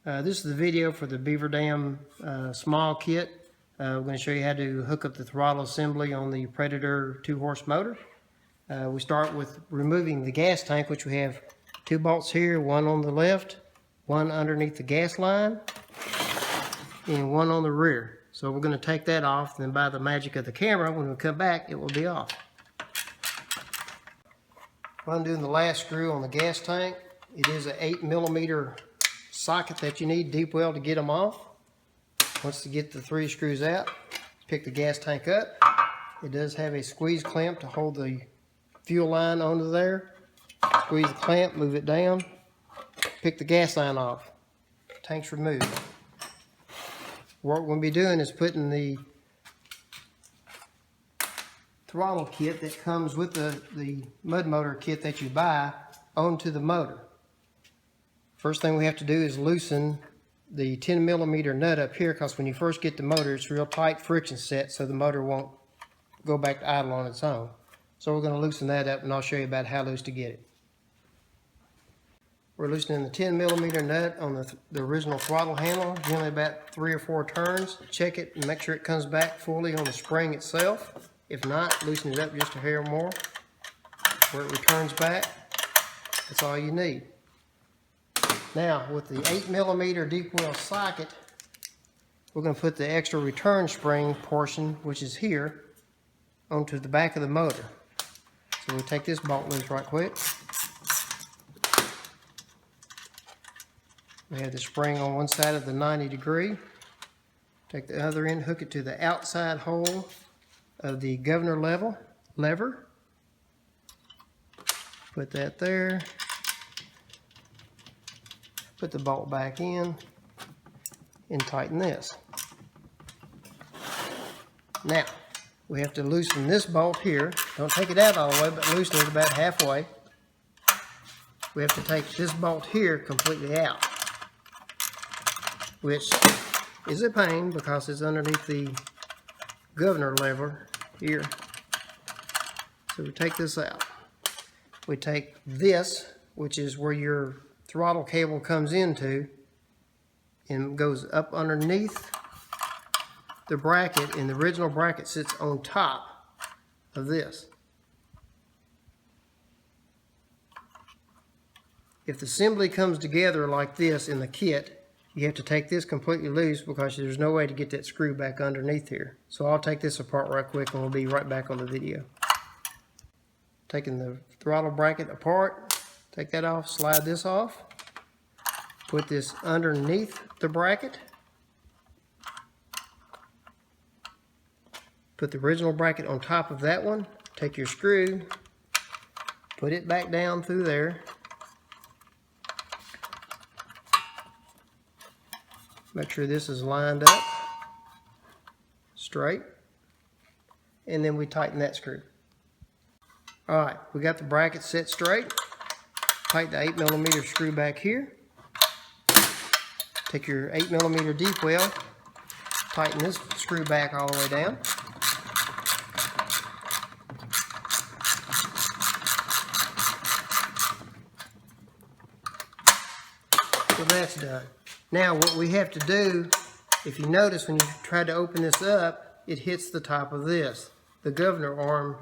This is the video for the Beaver Dam small kit. We're going to show you how to hook up the throttle assembly on the Predator 2-horse motor. We start with removing the gas tank, which we have 2 bolts here, one on the left, one underneath the gas line, and one on the rear. So we're going to take that off, and then by the magic of the camera, when we come back, it will be off. Undoing the last screw on the gas tank. It is an 8mm socket that you need, deep well, to get them off. Once you get the 3 screws out, pick the gas tank up. It does have a squeeze clamp to hold the fuel line onto there. Squeeze the clamp, move it down, pick the gas line off. Tank's removed. What we're going to be doing is putting the throttle kit that comes with the mud motor kit that you buy onto the motor. First thing we have to do is loosen the 10mm nut up here, because when you first get the motor, it's real tight friction set, so the motor won't go back to idle on its own. So we're going to loosen that up, and I'll show you about how loose to get it. We're loosening the 10mm nut on the original throttle handle, generally about 3 or 4 turns. Check it and make sure it comes back fully on the spring itself. If not, loosen it up just a hair more. Where it returns back, that's all you need. Now, with the 8mm deep well socket, we're going to put the extra return spring portion, which is here, onto the back of the motor. So we'll take this bolt loose right quick. We have the spring on one side of the 90 degree. Take the other end, hook it to the outside hole of the governor lever. Put that there. Put the bolt back in and tighten this. Now, we have to loosen this bolt here. Don't take it out all the way, but loosen it about halfway. We have to take this bolt here completely out, which is a pain because it's underneath the governor lever here. So we take this out. We take this, which is where your throttle cable comes into, and goes up underneath the bracket, and the original bracket sits on top of this. If the assembly comes together like this in the kit, you have to take this completely loose because there's no way to get that screw back underneath here. So I'll take this apart right quick and we'll be right back on the video. Taking the throttle bracket apart, take that off, slide this off, put this underneath the bracket, put the original bracket on top of that one, take your screw, put it back down through there, make sure this is lined up straight, and then we tighten that screw. Alright, we got the bracket set straight. Tighten the 8mm screw back here. Take your 8mm deep well, tighten this screw back all the way down. So that's done. Now what we have to do, if you notice when you try to open this up, it hits the top of this. The governor arm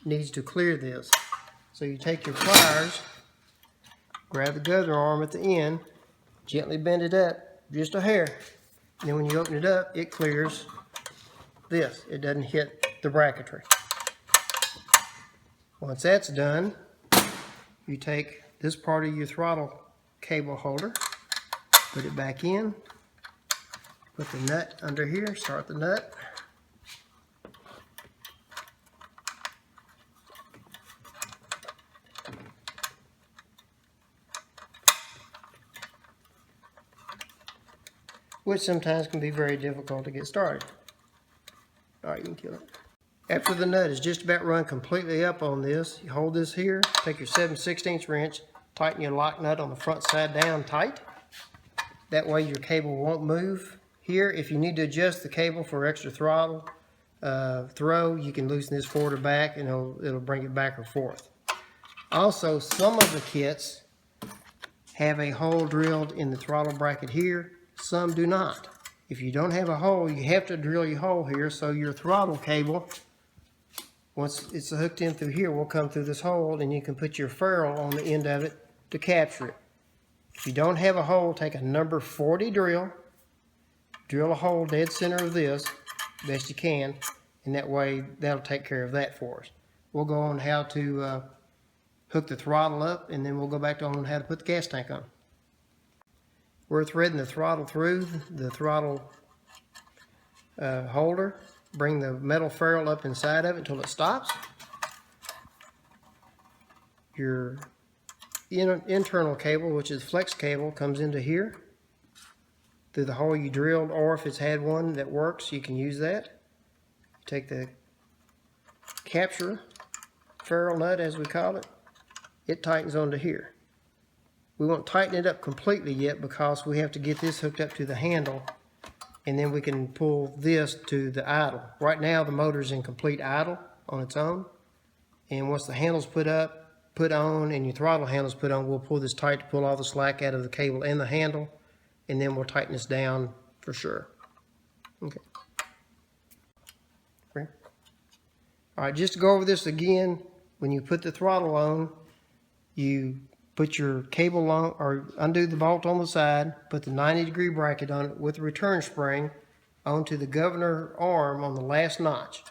needs to clear this. So you take your pliers, grab the governor arm at the end, gently bend it up just a hair, and then when you open it up, it clears this. It doesn't hit the bracketry. Once that's done, you take this part of your throttle cable holder, put it back in, put the nut under here, start the nut. Which sometimes can be very difficult to get started. Alright, you can kill it. After the nut is just about run completely up on this, you hold this here, take your 7/16 wrench, tighten your lock nut on the front side down tight. That way your cable won't move. Here, if you need to adjust the cable for extra throttle throw, you can loosen this forward or back, and it'll bring it back or forth. Also, some of the kits have a hole drilled in the throttle bracket here. Some do not. If you don't have a hole, you have to drill your hole here, so your throttle cable, once it's hooked in through here, will come through this hole, and you can put your ferrule on the end of it to capture it. If you don't have a hole, take a number 40 drill a hole dead center of this best you can, and that way that'll take care of that for us. We'll go on how to hook the throttle up, and then we'll go back on how to put the gas tank on. We're threading the throttle through the throttle holder. Bring the metal ferrule up inside of it until it stops. Your internal cable, which is flex cable, comes into here through the hole you drilled, or if it's had one that works, you can use that. Take the capture ferrule nut, as we call it, it tightens onto here. We won't tighten it up completely yet because we have to get this hooked up to the handle, and then we can pull this to the idle. Right now the motor's in complete idle on its own, and once the handle's put on and your throttle handle's put on, we'll pull this tight to pull all the slack out of the cable and the handle, and then we'll tighten this down for sure. Okay. Alright, just to go over this again, when you put the throttle on, you put your cable on, or undo the bolt on the side, put the 90-degree bracket on it with the return spring onto the governor arm on the last notch.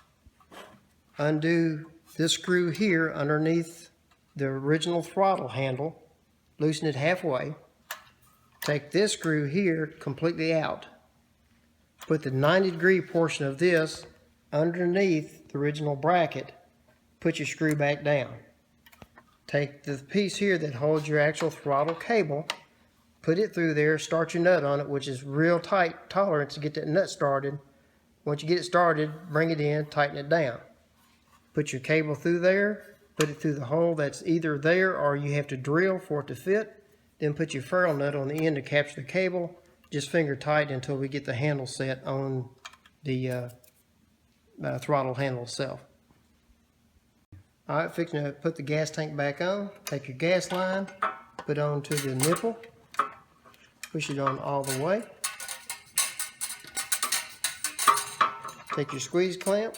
Undo this screw here underneath the original throttle handle, loosen it halfway. Take this screw here completely out. Put the 90-degree portion of this underneath the original bracket. Put your screw back down. Take the piece here that holds your actual throttle cable, put it through there, start your nut on it, which is real tight tolerance to get that nut started. Once you get it started, bring it in, tighten it down. Put your cable through there, put it through the hole that's either there or you have to drill for it to fit. Then put your ferrule nut on the end to capture the cable. Just finger tight until we get the handle set on the throttle handle itself. Alright, fixing to put the gas tank back on. Take your gas line, put it onto the nipple, push it on all the way. Take your squeeze clamp,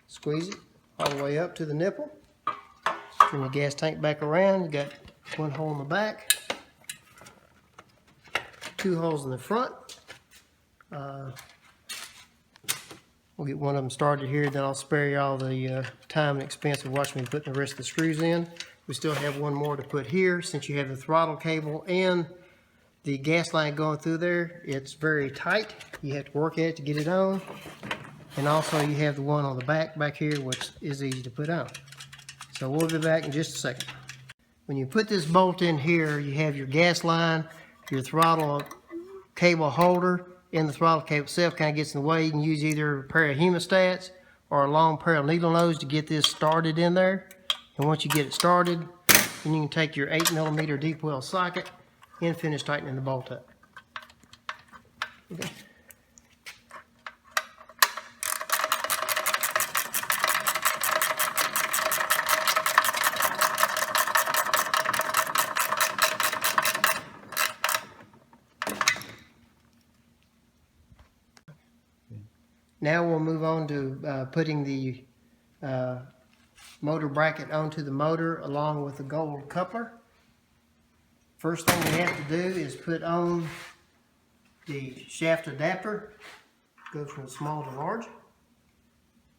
squeeze it all the way up to the nipple. Turn the gas tank back around. You got one hole in the back, two holes in the front. We'll get one of them started here, then I'll spare you all the time and expense of watching me putting the rest of the screws in. We still have one more to put here. Since you have the throttle cable and the gas line going through there, it's very tight. You have to work at it to get it on. And also you have the one on the back here, which is easy to put on. So we'll be back in just a second. When you put this bolt in here, you have your gas line, your throttle cable holder, and the throttle cable itself kind of gets in the way. You can use either a pair of hemostats or a long pair of needle nose to get this started in there. And once you get it started, then you can take your 8mm deep well socket and finish tightening the bolt up. Okay. Now we'll move on to putting the motor bracket onto the motor along with the gold coupler. First thing we have to do is put on the shaft adapter. Goes from small to large.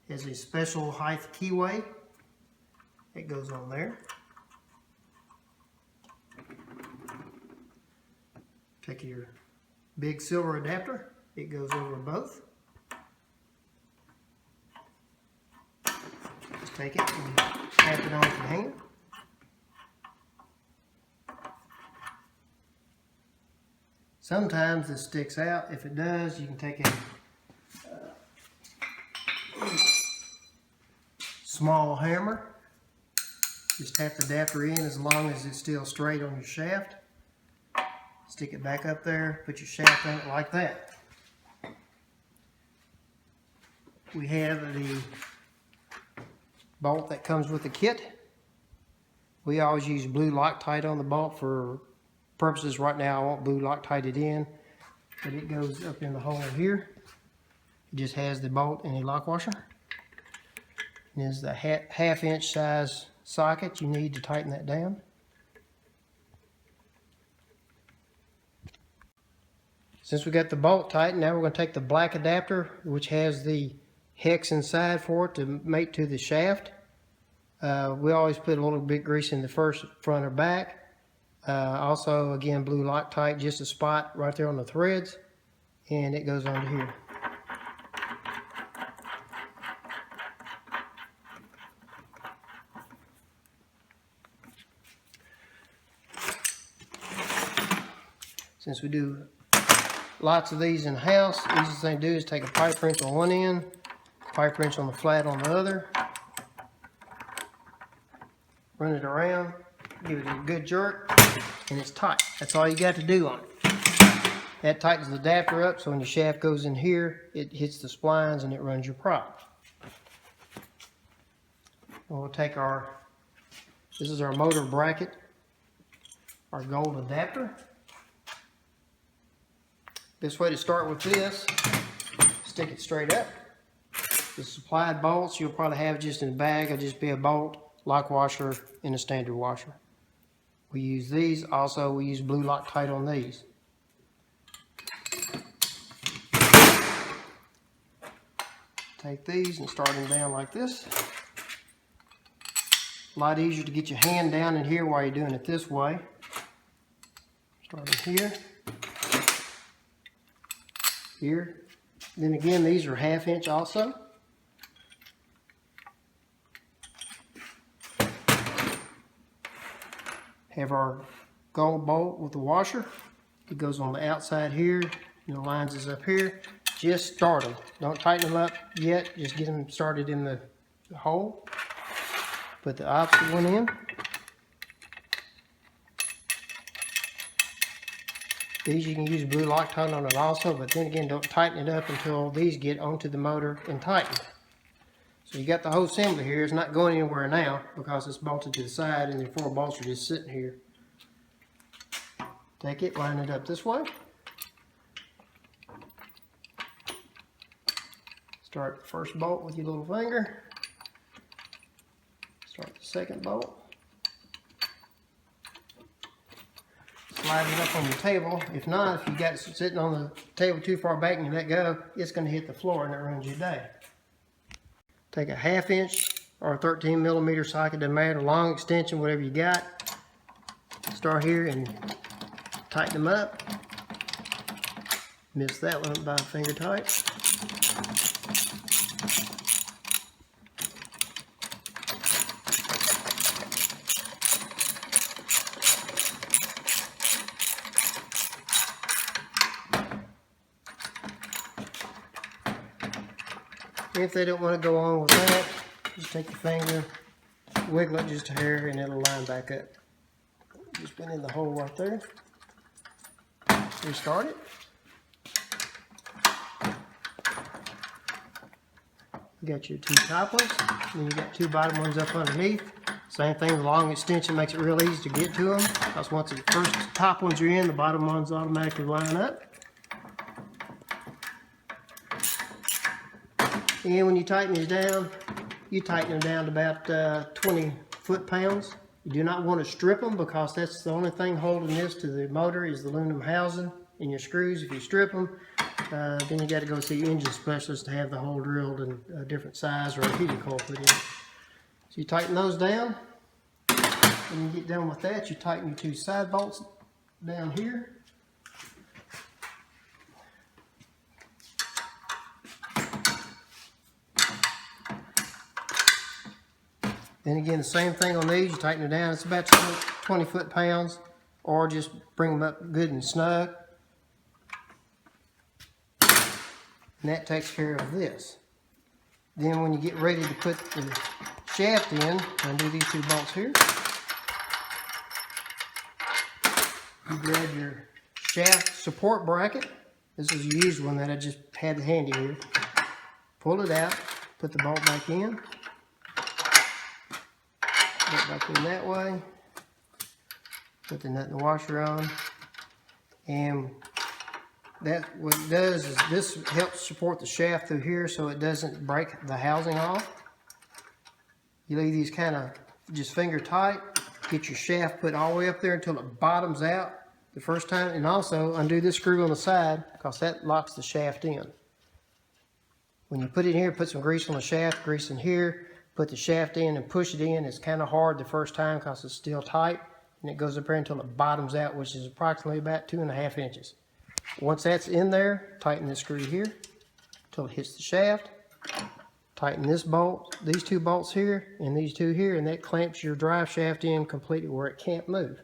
Has a special height keyway that goes on there. Take your big silver adapter. It goes over both. Take it and tap it on with your hand. Sometimes this sticks out. If it does, you can take a small hammer. Just tap the adapter in as long as it's still straight on your shaft. Stick it back up there, put your shaft on it like that. We have the bolt that comes with the kit. We always use blue Loctite on the bolt for purposes. Right now I want blue Loctited in, but it goes up in the hole here. It just has the bolt and a lock washer. And there's the half-inch size socket you need to tighten that down. Since we got the bolt tightened, now we're going to take the black adapter, which has the hex inside for it to mate to the shaft. We always put a little bit grease in the first front or back. Also, again, blue Loctite, just a spot right there on the threads, and it goes on here. Since we do lots of these in the house, the easiest thing to do is take a pipe wrench on one end, pipe wrench on the flat on the other, run it around, give it a good jerk, and it's tight. That's all you got to do on it. That tightens the adapter up, so when your shaft goes in here, it hits the splines and it runs your prop. We'll take this is our motor bracket, our gold adapter. Best way to start with this, stick it straight up. The supplied bolts you'll probably have just in a bag. It'll just be a bolt, lock washer, and a standard washer. We use these. Also, we use blue Loctite on these. Take these and start them down like this. A lot easier to get your hand down in here while you're doing it this way. Starting here. Here. Then again, these are half-inch also. Have our gold bolt with the washer. It goes on the outside here, and the lines is up here. Just start them. Don't tighten them up yet. Just get them started in the hole. Put the opposite one in. These you can use blue Loctite on it also, but then again, don't tighten it up until these get onto the motor and tighten. So you got the whole assembly here. It's not going anywhere now because it's bolted to the side and the 4 bolts are just sitting here. Take it, line it up this way. Start the first bolt with your little finger. Start the second bolt. Slide it up on the table. If not, if you got it sitting on the table too far back and you let go, it's going to hit the floor and it ruins your day. Take a 1/2 inch or a 13 millimeter socket, doesn't matter, long extension, whatever you got. Start here and tighten them up. Missed that one by a finger tight. If they don't want to go on with that, just take your finger, wiggle it just a hair, and it'll line back up. Just put in the hole right there. Restart it. You got your 2 top ones, and you got 2 bottom ones up underneath. Same thing, the long extension makes it real easy to get to them, because once the first top ones are in, the bottom ones automatically line up. And when you tighten these down, you tighten them down to about 20 foot-pounds. You do not want to strip them because that's the only thing holding this to the motor is the aluminum housing and your screws. If you strip them, then you got to go see your engine specialist to have the hole drilled in a different size or a heating coil put in. So you tighten those down. When you get done with that, you tighten your 2 side bolts down here. Then again, the same thing on these, you tighten it down, it's about 20 foot-pounds, or just bring them up good and snug. And that takes care of this. Then when you get ready to put the shaft in, undo these 2 bolts here. You grab your shaft support bracket. This is a used one that I just had handy here. Pull it out, put the bolt back in. Get back in that way. Put the nut and the washer on. And that what it does is this helps support the shaft through here so it doesn't break the housing off. You leave these kind of just finger tight. Get your shaft put all the way up there until it bottoms out the first time. And also undo this screw on the side because that locks the shaft in. When you put it in here, put some grease on the shaft, grease in here, put the shaft in and push it in. It's kind of hard the first time because it's still tight. And it goes up there until it bottoms out, which is approximately about 2.5 inches. Once that's in there, tighten this screw here until it hits the shaft. Tighten this bolt, these two bolts here, and these two here, and that clamps your drive shaft in completely where it can't move.